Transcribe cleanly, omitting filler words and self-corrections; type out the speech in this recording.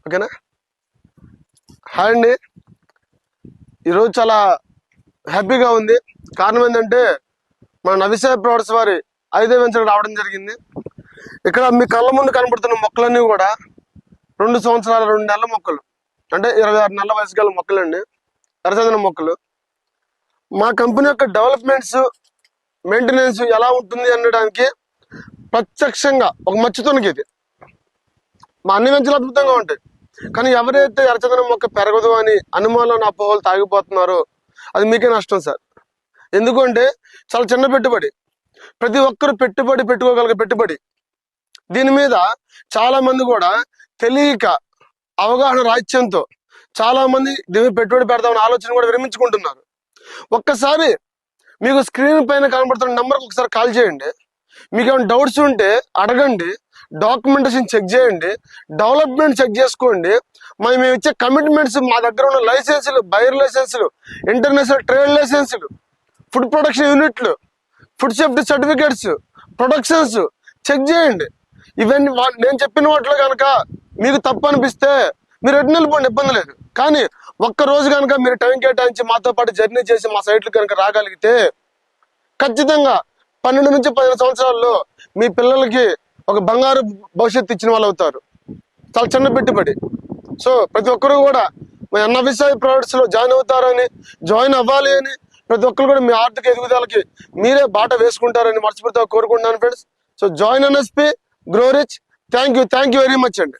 ఓకేనా. హాయ్ అండి, ఈరోజు చాలా హ్యాపీగా ఉంది. కారణం ఏంటంటే మన నవిసాయి ప్రొడక్ట్స్ వారి 5వ వెంచర్ రావడం జరిగింది. ఇక్కడ మీ కళ్ళ ముందు కనబడుతున్న మొక్కలన్నీ కూడా 2 సంవత్సరాల 2 నెలల మొక్కలు, అంటే 26 నెలల వయసు గల మొక్కలండి, ఎర్రచందనం మొక్కలు. మా కంపెనీ యొక్క డెవలప్మెంట్స్, మెయింటెనెన్స్ ఎలా ఉంటుంది అనడానికి ప్రత్యక్షంగా ఒక మచ్చుతునికి ఇది. మా అన్ని వెంచర్లు అద్భుతంగా ఉంటాయి, కానీ ఎవరైతే ఎర్రచందనం మొక్క పెరగదు అని అనుమానాలు అపోహలు తాగిపోతున్నారో అది మీకే నష్టం సార్. ఎందుకంటే చాలా చిన్న పెట్టుబడి, ప్రతి ఒక్కరు పెట్టుకోగలిగే పెట్టుబడి. దీని మీద చాలా మంది కూడా తెలియక అవగాహన రాహిత్యంతో చాలా మంది దీని మీద పెట్టుబడి పెడదామని ఆలోచన కూడా విరమించుకుంటున్నారు. ఒక్కసారి మీకు స్క్రీన్ పైన కనబడుతున్న నెంబర్కి ఒకసారి కాల్ చేయండి. మీకు ఏమైనా డౌట్స్ ఉంటే అడగండి, డాక్యుమెంటేషన్ చెక్ చేయండి, డెవలప్మెంట్ చెక్ చేసుకోండి. మేము ఇచ్చే కమిట్మెంట్స్, మా దగ్గర ఉన్న లైసెన్సులు, బైర్ లైసెన్సులు, ఇంటర్నేషనల్ ట్రేడ్ లైసెన్సులు, ఫుడ్ ప్రొడక్షన్ యూనిట్లు, food safety certificates, productions check చేయండి. ఇవన్నీ నేను చెప్పిన వాటిలో కనుక మీకు తప్పు అనిపిస్తే మీరు ఎటు నిలిపోండి, ఇబ్బంది లేదు. కానీ ఒక్కరోజు కనుక మీరు టైం కేటాయించి మాతో పాటు జర్నీ చేసి మా సైట్లు కనుక రాగలిగితే ఖచ్చితంగా 12 నుంచి 15 సంవత్సరాల్లో మీ పిల్లలకి ఒక బంగారు భవిష్యత్తు ఇచ్చిన వాళ్ళు అవుతారు. చాలా చిన్న పెట్టుబడి. సో ప్రతి ఒక్కరు కూడా మా నవిసాయి ప్రొడక్ట్స్ లో జాయిన్ అవ్వాలి అని ప్రతి ఒక్కరు కూడా మీ ఆర్థిక ఎదుగుదలకి మీరే బాట వేసుకుంటారని మనస్ఫూర్తిగా కోరుకుంటున్నాను friends. So join NSP, grow rich. Thank you very much అండి.